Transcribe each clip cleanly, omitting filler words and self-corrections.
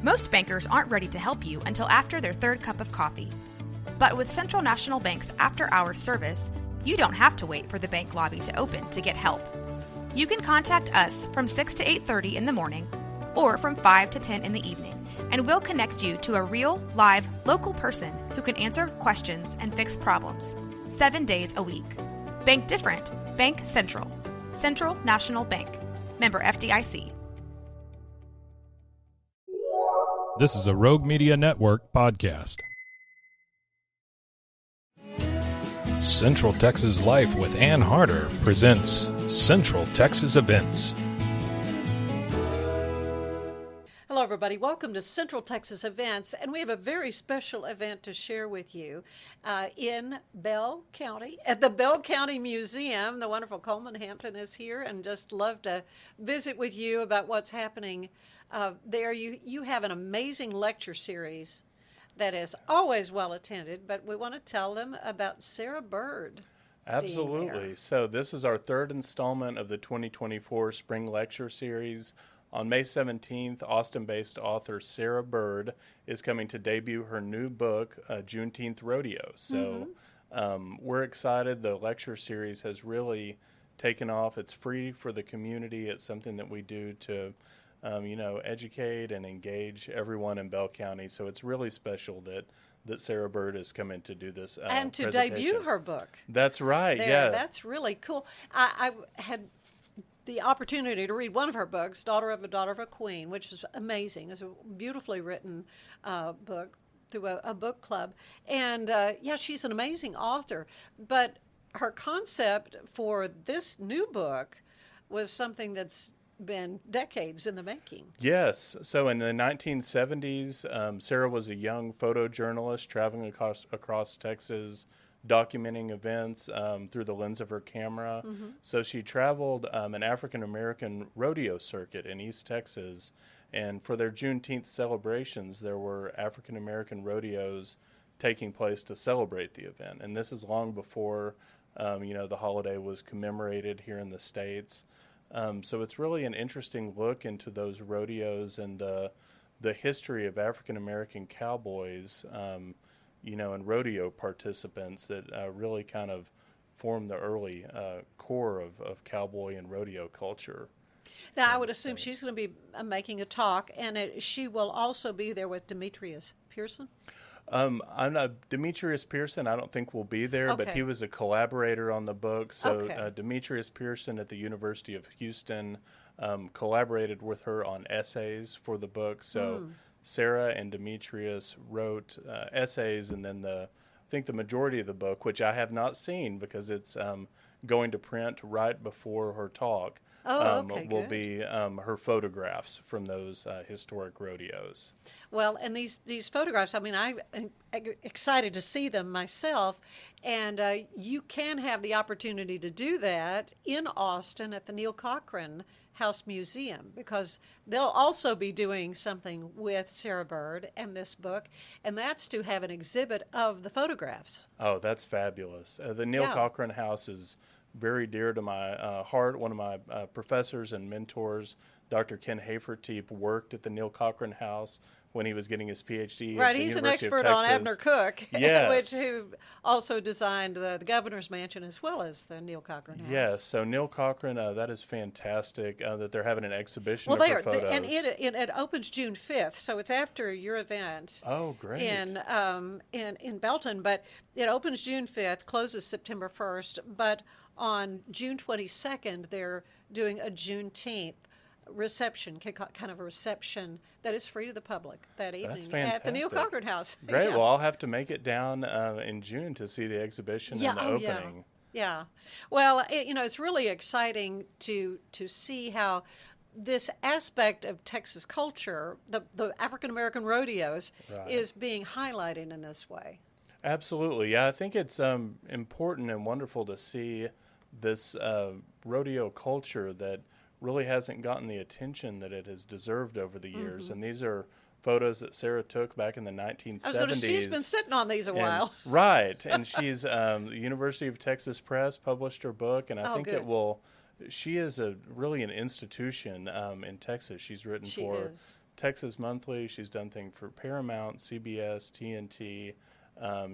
Most bankers aren't ready to help you until after their third cup of coffee. But with Central National Bank's after-hours service, you don't have to wait for the bank lobby to open to get help. You can contact us from 6 to 8:30 in the morning or from 5 to 10 in the evening, and we'll connect you to a real, live, local person who can answer questions and fix problems 7 days a week. Bank different. Bank Central. Central National Bank. Member FDIC. This is a Rogue Media Network podcast. Central Texas Life with Ann Harder presents Central Texas Events. Hello, everybody. Welcome to Central Texas Events, and we have a very special event to share with you in Bell County at the Bell County Museum. The wonderful Coleman Hampton is here, and just love to visit with you about what's happening there. You have an amazing lecture series that is always well attended, but we want to tell them about Sarah Bird. Absolutely. So this is our third installment of the 2024 Spring Lecture Series. On May 17th, Austin-based author Sarah Bird is coming to debut her new book, Juneteenth Rodeo. So we're excited. The lecture series has really taken off. It's free for the community. It's something that we do to educate and engage everyone in Bell County. So it's really special that Sarah Bird is coming to do this and to debut her book. That's right. There, yeah, that's really cool. I had the opportunity to read one of her books, Daughter of a Queen, which is amazing. It's a beautifully written book through a book club. And she's an amazing author. But her concept for this new book was something that's been decades in the making. Yes. So in the 1970s, Sarah was a young photojournalist traveling across Texas, documenting events through the lens of her camera. So she traveled an African-American rodeo circuit in East Texas, and for their Juneteenth celebrations, there were African-American rodeos taking place to celebrate the event. And this is long before, the holiday was commemorated here in the States. So it's really an interesting look into those rodeos and the history of African-American cowboys, and rodeo participants that really kind of formed the early core of cowboy and rodeo culture. Now, I would assume she's going to be making a talk, and she will also be there with Demetrius Pearson. Demetrius Pearson, I don't think will be there, but he was a collaborator on the book. So Demetrius Pearson at the University of Houston collaborated with her on essays for the book. So Sarah and Demetrius wrote essays, and then I think the majority of the book, which I have not seen because it's going to print right before her talk, will be her photographs from those historic rodeos. Well, and these photographs, I mean, I'm excited to see them myself, and you can have the opportunity to do that in Austin at the Neil Cochran House Museum, because they'll also be doing something with Sarah Bird and this book, and that's to have an exhibit of the photographs. Oh, that's fabulous. The Neil Cochran House is very dear to my heart. One of my professors and mentors, Dr. Ken Haferteep, worked at the Neil Cochran House when he was getting his PhD. Right, at the he's University an expert on Abner Cook, yes. who also designed the governor's mansion as well as the Neil Cochran House. Yes, so Neil Cochran, that is fantastic that they're having an exhibition of her photos. And it opens June 5th, so it's after your event. Oh, great. In Belton, but it opens June 5th, closes September 1st, but on June 22nd, they're doing a Juneteenth reception, kind of a reception that is free to the public that evening at the Neil Cochran House. Great. Well, I'll have to make it down in June to see the exhibition and the opening. Yeah. Well, it's really exciting to see how this aspect of Texas culture, the African-American rodeos, is being highlighted in this way. Absolutely. Yeah, I think it's important and wonderful to see this rodeo culture that really hasn't gotten the attention that it has deserved over the years. And these are photos that Sarah took back in the 1970s. She's been sitting on these a while. Right. And she's, the University of Texas Press published her book, and I think it will, she is really an institution in Texas. She's written for Texas Monthly. She's done things for Paramount, CBS, TNT.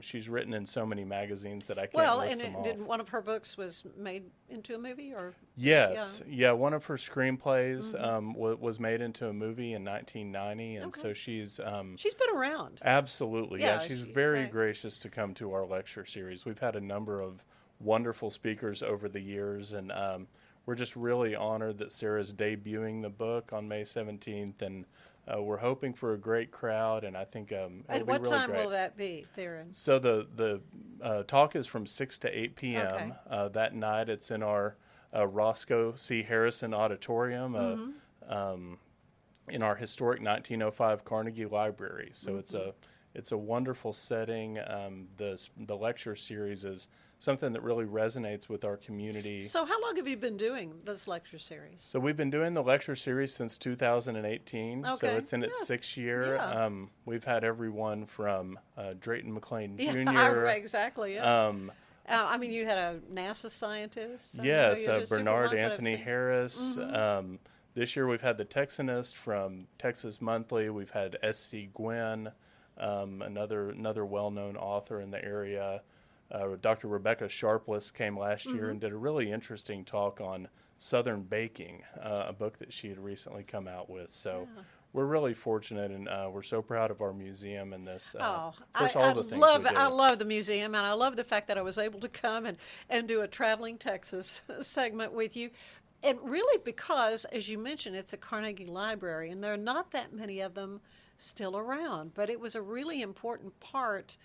She's written in so many magazines that I can't list them all. Did one of her books was made into a movie, or? Yes, yeah. One of her screenplays was made into a movie in 1990, and so she's been around. Absolutely, yeah. She's very right. gracious to come to our lecture series. We've had a number of wonderful speakers over the years, and we're just really honored that Sarah's debuting the book on May 17th, and we're hoping for a great crowd, and I think it'll be really great. At what time will that be, Theron? So the talk is from 6 to 8 p.m. That night. It's in our Roscoe C. Harrison Auditorium in our historic 1905 Carnegie Library. So it's a wonderful setting. The lecture series is something that really resonates with our community. So how long have you been doing this lecture series? So we've been doing the lecture series since 2018. So it's in its 6th year. Yeah. We've had everyone from Drayton McLean Jr. Exactly. Yeah. I mean, you had a NASA scientist. Yes, Bernard Anthony Harris. This year we've had the Texanist from Texas Monthly. We've had S.C. Gwynn, another well-known author in the area. Dr. Rebecca Sharpless came last year and did a really interesting talk on Southern baking, a book that she had recently come out with. So we're really fortunate, and we're so proud of our museum and this. I love the museum, and I love the fact that I was able to come and do a Traveling Texas segment with you. And really because, as you mentioned, it's a Carnegie Library, and there are not that many of them still around. But it was a really important part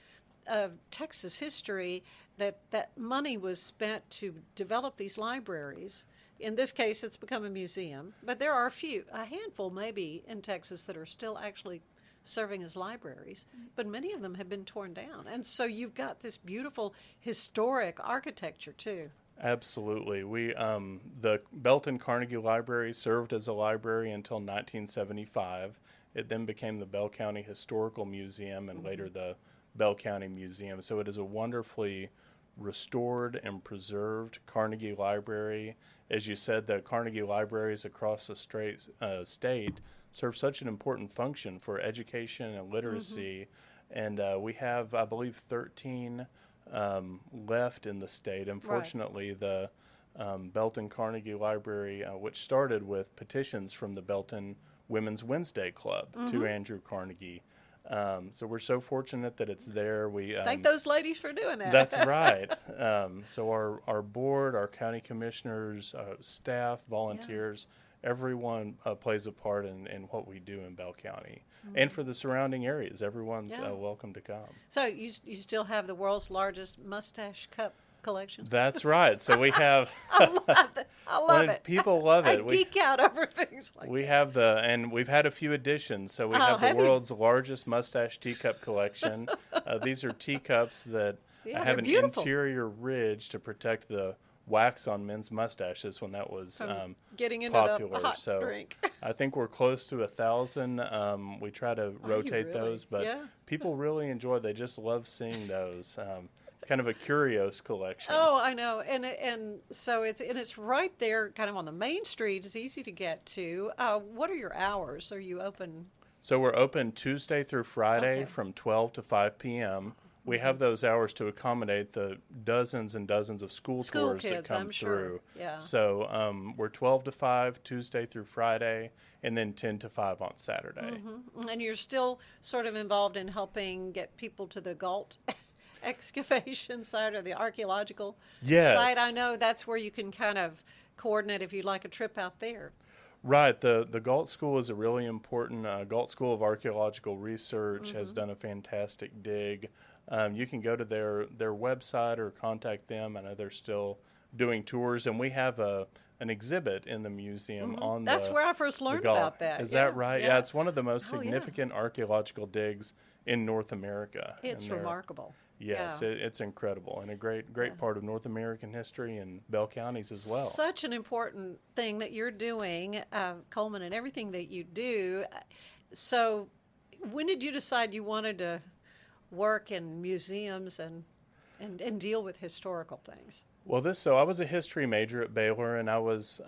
of Texas history that money was spent to develop these libraries. In this case, it's become a museum, but there are a handful maybe in Texas that are still actually serving as libraries, but many of them have been torn down. And so you've got this beautiful historic architecture too. Absolutely. The Belton Carnegie Library served as a library until 1975. It then became the Bell County Historical Museum and later the Bell County Museum. So it is a wonderfully restored and preserved Carnegie Library. As you said, the Carnegie Libraries across the state serve such an important function for education and literacy. And we have, I believe, 13 left in the state. Unfortunately, the Belton Carnegie Library, which started with petitions from the Belton Women's Wednesday Club to Andrew Carnegie. So we're so fortunate that it's there. We thank those ladies for doing that. That's right. So our board, our county commissioners, staff, volunteers, everyone plays a part in what we do in Bell County. And for the surrounding areas, everyone's welcome to come. So you still have the world's largest mustache cup collection? That's right. So we have. I love it. People love it. I geek out over things like we that. have and we've had a few additions. So we have the world's largest mustache teacup collection. These are teacups that have an interior ridge to protect the wax on men's mustaches when that was getting into popular. The hot drink. I think we're close to 1,000. We try to rotate those, but people really enjoy. They just love seeing those. Kind of a curios collection. Oh, I know, and so it's right there, kind of on the main street. It's easy to get to. What are your hours? Are you open? So we're open Tuesday through Friday from 12 to 5 p.m. We have those hours to accommodate the dozens and dozens of school tours kids, that come I'm through. Sure. Yeah. So we're 12 to 5 Tuesday through Friday, and then 10 to 5 on Saturday. And you're still sort of involved in helping get people to the Galt excavation site or the archaeological site. I know that's where you can kind of coordinate if you'd like a trip out there. Right. The Galt School is a really important, Galt School of Archaeological Research has done a fantastic dig. You can go to their website or contact them. I know they're still doing tours, and we have an exhibit in the museum on That's where I first learned about that. Is that right? Yeah, it's one of the most significant archaeological digs in North America. It's remarkable. Yes, it's incredible, and a great part of North American history and Bell Counties as well. Such an important thing that you're doing, Coleman, and everything that you do. So when did you decide you wanted to work in museums and deal with historical things? Well, so I was a history major at Baylor, and I was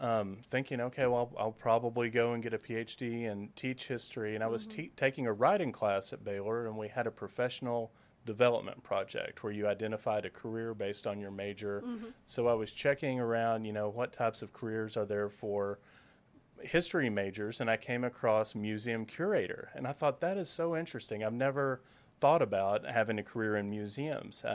thinking, okay, well, I'll probably go and get a PhD and teach history. And I was taking a writing class at Baylor, and we had a professional development project where you identified a career based on your major. So I was checking around, what types of careers are there for history majors, and I came across museum curator. And I thought, that is so interesting. I've never thought about having a career in museums.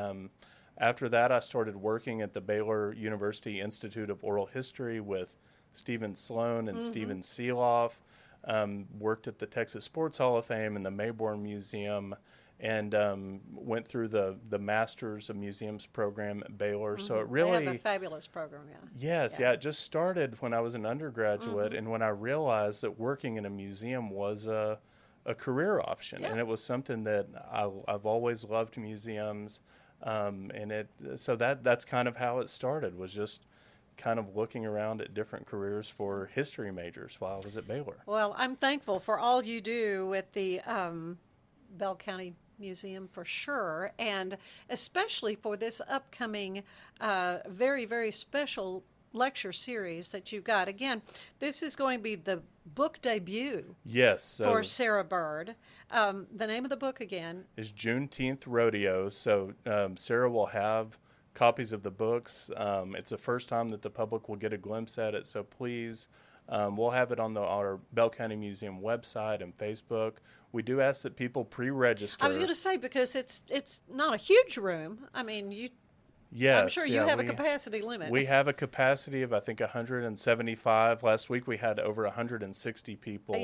After that, I started working at the Baylor University Institute of Oral History with Stephen Sloan and Stephen Seeloff, worked at the Texas Sports Hall of Fame and the Mayborn Museum, and went through the Masters of Museums program at Baylor. So it really... They have a fabulous program, Yes, it just started when I was an undergraduate, and when I realized that working in a museum was a career option, and it was something that I've always loved museums. So that's kind of how it started, was just kind of looking around at different careers for history majors while I was at Baylor. Well, I'm thankful for all you do at the Bell County Museum for sure, and especially for this upcoming very, very special lecture series that you've got. Again, this is going to be the book debut for Sarah Bird. The name of the book again is Juneteenth Rodeo. So Sarah will have copies of the books. It's the first time that the public will get a glimpse at it, so please, we'll have it on our Bell County Museum website and Facebook. We do ask that people pre-register. I was going to say, because it's not a huge room. I mean, I'm sure you have a capacity limit. We have a capacity of, I think, 175. Last week we had over 160 people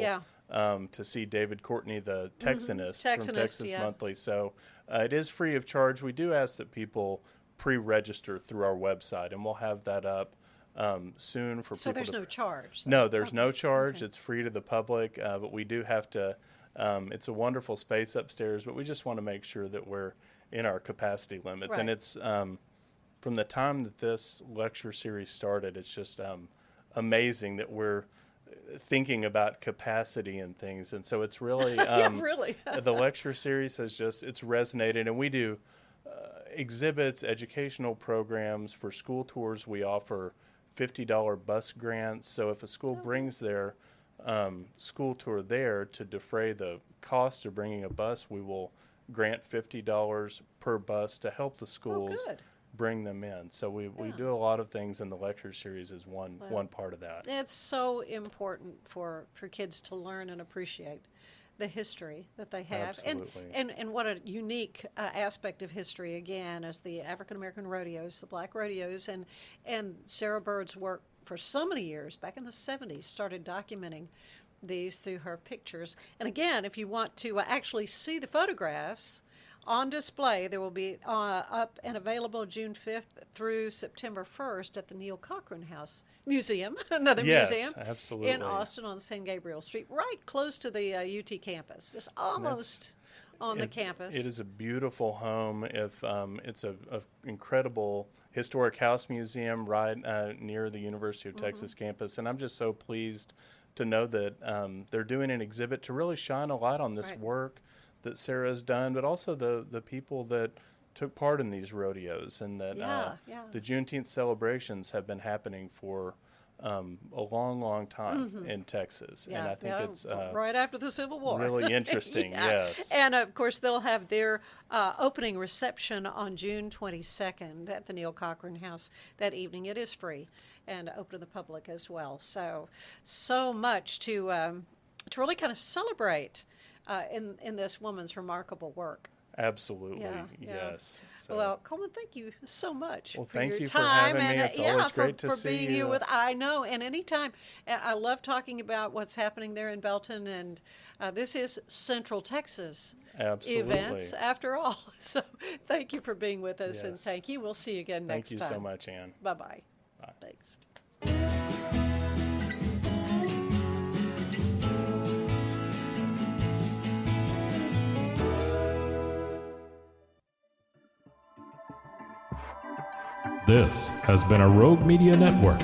to see David Courtney, the Texanist from Texas Monthly. So it is free of charge. We do ask that people pre-register through our website, and we'll have that up soon for people. So there's no charge? No, there's no charge. Okay. It's free to the public, but we do have to, it's a wonderful space upstairs, but we just want to make sure that we're in our capacity limits. Right. And it's... from the time that this lecture series started, it's just amazing that we're thinking about capacity and things. And so it's really, really. The lecture series it's resonated. And we do exhibits, educational programs. For school tours, we offer $50 bus grants. So if a school brings their school tour there, to defray the cost of bringing a bus, we will grant $50 per bus to help the schools bring them in. So we do a lot of things, and the lecture series is one part of that. It's so important for kids to learn and appreciate the history that they have. Absolutely. And what a unique aspect of history, again, is the African American rodeos, the black rodeos, and Sarah Bird's work for so many years, back in the 70s, started documenting these through her pictures. And again, if you want to actually see the photographs on display, there will be up and available June 5th through September 1st at the Neil Cochran House Museum, another museum absolutely. in Austin on San Gabriel Street, right close to the UT campus, just almost on the campus. It is a beautiful home. It's an incredible historic house museum right near the University of Texas campus, and I'm just so pleased to know that they're doing an exhibit to really shine a light on this work that Sarah has done, but also the people that took part in these rodeos, and that the Juneteenth celebrations have been happening for a long, long time in Texas. And I think it's right after the Civil War. Really interesting, yes. And of course, they'll have their opening reception on June 22nd at the Neil Cochran House that evening. It is free and open to the public as well. So much to really kind of celebrate in this woman's remarkable work. Absolutely, yes. So. Well, Coleman, thank you so much for your you time. For having me. It's always great to for see being you. here with. I know, and anytime. I love talking about what's happening there in Belton, and this is Central Texas events after all. So thank you for being with us, and thank you. We'll see you again next time. Thank you so much, Ann. Bye-bye. Bye. Thanks. This has been a Rogue Media Network